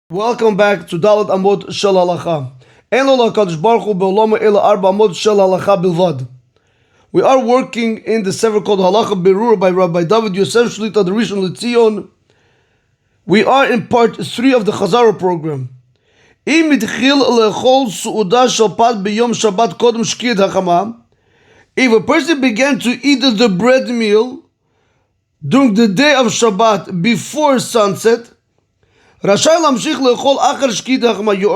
Welcome back to Dalet Amot shel Halacha. En lo HaKadosh Baruch Hu be'olamo ela arba Amot shel Halacha bilvad. We are working in the sefer called Halacha Berur by Rabbi David Yosef Shlita the Rishon LeZion. We are in part 3 of the Chazara program. Im itchil lechol su'uda shel pad b'yom Shabbat kodem shkiyat hachama. If a person began to eat the bread meal during the day of Shabbat before sunset, you are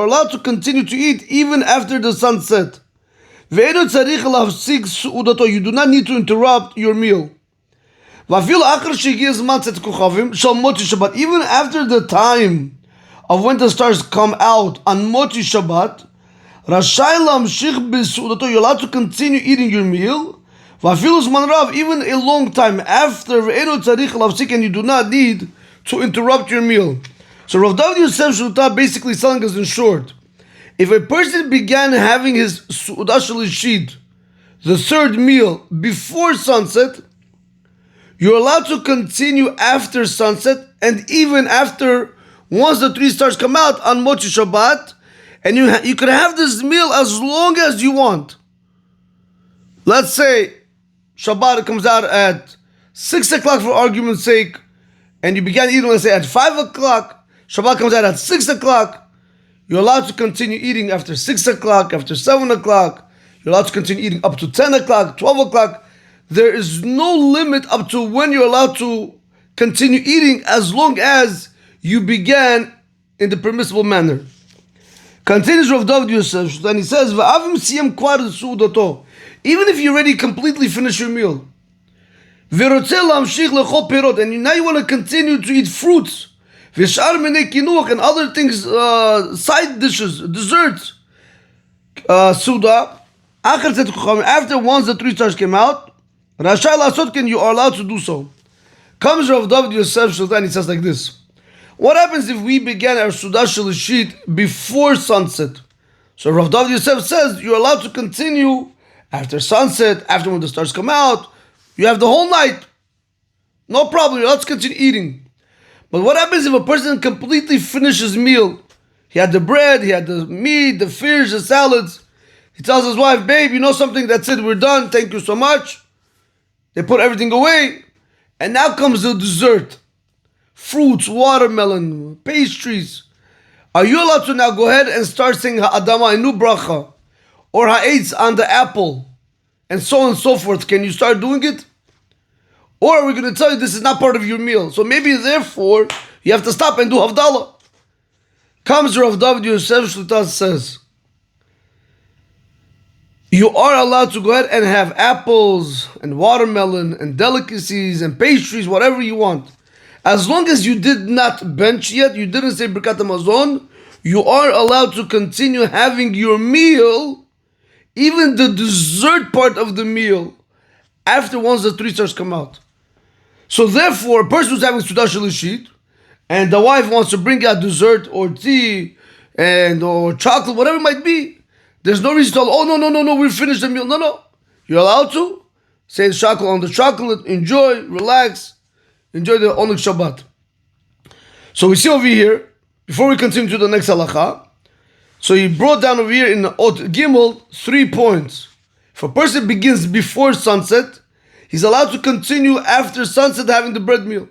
allowed to continue to eat even after the sunset. You do not need to interrupt your meal. Even after the time of when the stars come out on Moti Shabbat, you're allowed to continue eating your meal. Even a long time after, and you do not need to interrupt your meal. So Rav David Yosef Shuta basically telling us in short, if a person began having his Su'udah Shel Ishid, the third meal, before sunset, you're allowed to continue after sunset and even after, once the 3 stars come out on Mochi Shabbat, and you can have this meal as long as you want. Let's say Shabbat comes out at 6 o'clock for argument's sake, and you began eating, let's say, at 5 o'clock, Shabbat comes out at 6 o'clock, you're allowed to continue eating after 6 o'clock, after 7 o'clock, you're allowed to continue eating up to 10 o'clock, 12 o'clock. There is no limit up to when you're allowed to continue eating as long as you began in the permissible manner. Continues Rav David Yosef, and he says, even if you already completely finished your meal, and now you want to continue to eat fruits, and other things, side dishes, desserts, Suda, after once the 3 stars came out, you are allowed to do so. Comes Rav David Yosef and he says like this: what happens if we began our Suda Shel Ishit before sunset? So Rav David Yosef says you're allowed to continue after sunset, after when the stars come out. You have the whole night. No problem, you're allowed to continue eating. But what happens if a person completely finishes his meal? He had the bread, he had the meat, the fish, the salads. He tells his wife, babe, you know something? That's it, we're done. Thank you so much. They put everything away. And now comes the dessert. Fruits, watermelon, pastries. Are you allowed to now go ahead and start saying Ha'adama Inu Bracha or Ha'etz on the apple and so on and so forth? Can you start doing it? Or are we going to tell you this is not part of your meal? So maybe therefore you have to stop and do Havdalah. Comes Rav David Yosef Shlita says, you are allowed to go ahead and have apples and watermelon and delicacies and pastries, whatever you want. As long as you did not bench yet, you didn't say Birkat Hamazon, you are allowed to continue having your meal, even the dessert part of the meal, after once the 3 stars come out. So therefore, a person who's having Suda Shel Ishit, and the wife wants to bring out dessert or tea or chocolate, whatever it might be, there's no reason to tell, oh no, we finished the meal. No. You're allowed to say the chocolate on the chocolate, enjoy, relax, enjoy the Oneg Shabbat. So we see over here, before we continue to the next halacha, so he brought down over here in Ot Gimel 3 points. If a person begins before sunset, he's allowed to continue after sunset having the bread meal.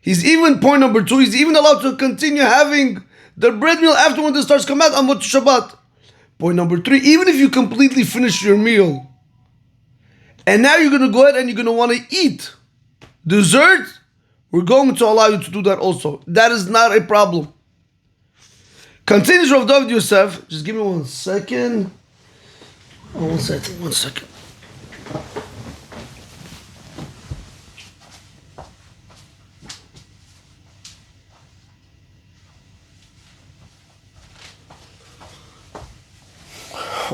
He's even, point number 2, he's even allowed to continue having the bread meal after when the stars come out on Mot Shabbat. Point number 3, even if you completely finish your meal, and now you're going to go ahead and you're going to want to eat dessert, we're going to allow you to do that also. That is not a problem. Continues Rav David Yosef, just give me 1 second. Oh, 1 second.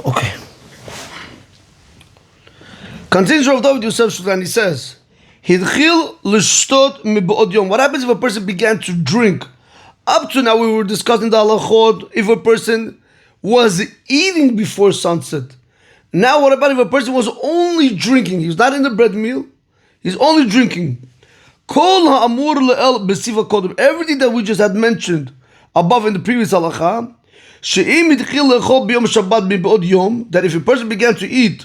Okay. Continues Rav David Yosef and he says, Hidchil l'shtot mi'ba'od yom. What happens if a person began to drink? Up to now we were discussing the halachot, if a person was eating before sunset. Now what about if a person was only drinking? He was not in the bread meal. He's only drinking. Everything that we just had mentioned above in the previous halacha, that if a person began to eat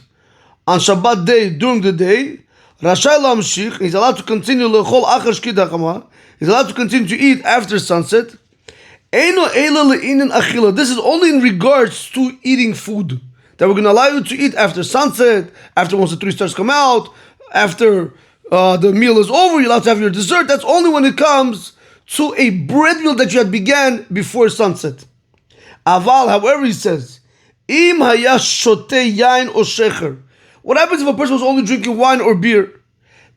on Shabbat day during the day, he's allowed to continue he's allowed to continue to eat after sunset. This is only in regards to eating food, that we're going to allow you to eat after sunset, after once the 3 stars come out, after the meal is over, you're allowed to have your dessert. That's only when it comes to a bread meal that you had began before sunset. Aval, however, he says, Im haya shote yain o shecher. What happens if a person was only drinking wine or beer?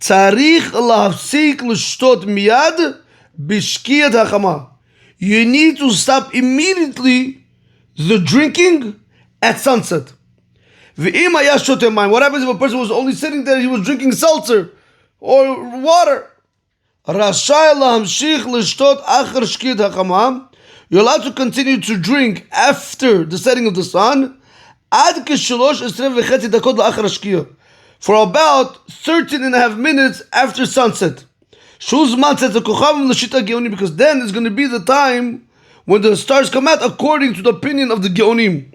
Tzarich lahafsik l'shtot miyad b'shkiyat hachama. You need to stop immediately the drinking at sunset. V'im haya shote mayim. What happens if a person was only sitting there, he was drinking seltzer or water? Rashai lahamshich l'shtot achar shkiyat hachama. You're allowed to continue to drink after the setting of the sun for about 13 and a half minutes after sunset. Because then is going to be the time when the stars come out according to the opinion of the Geonim.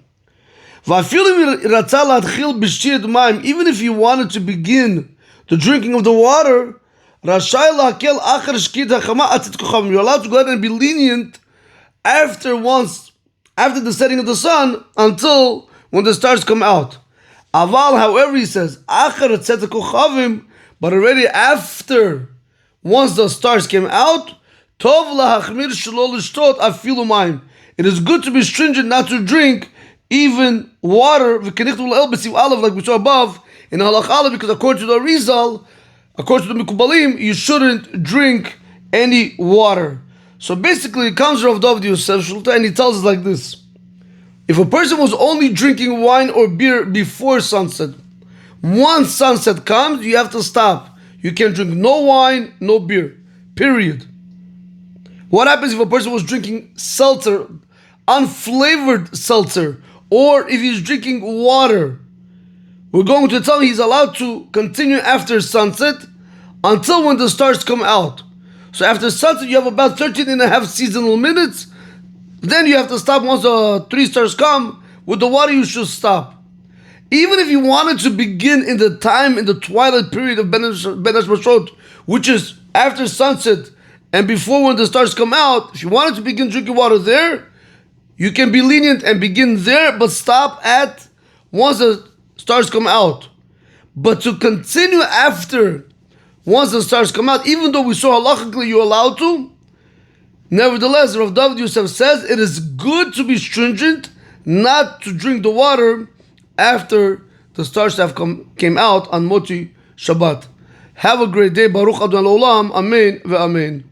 Even if you wanted to begin the drinking of the water, you're allowed to go ahead and be lenient after the setting of the sun until when the stars come out. Aval, however, he says, but already after, once the stars came out, it is good to be stringent not to drink even water, like we saw above in Halacha, because according to the Rizal, according to the Mikubalim, you shouldn't drink any water. So basically, it comes from David Yosef and he tells us like this: if a person was only drinking wine or beer before sunset, once sunset comes, you have to stop. You can't drink no wine, no beer, period. What happens if a person was drinking seltzer, unflavored seltzer, or if he's drinking water? We're going to tell him he's allowed to continue after sunset until when the stars come out. So after sunset, you have about 13 and a half seasonal minutes. Then you have to stop once the 3 stars come. With the water, you should stop. Even if you wanted to begin in the twilight period of Ben Mashot, which is after sunset and before when the stars come out, if you wanted to begin drinking water there, you can be lenient and begin there, but stop at once the stars come out. But to continue after, once the stars come out, even though we saw halachically you're allowed to, nevertheless, Rav David Yosef says it is good to be stringent, not to drink the water after the stars have came out on Moti Shabbat. Have a great day. Baruch Adonai Olam. Amen ve'amen.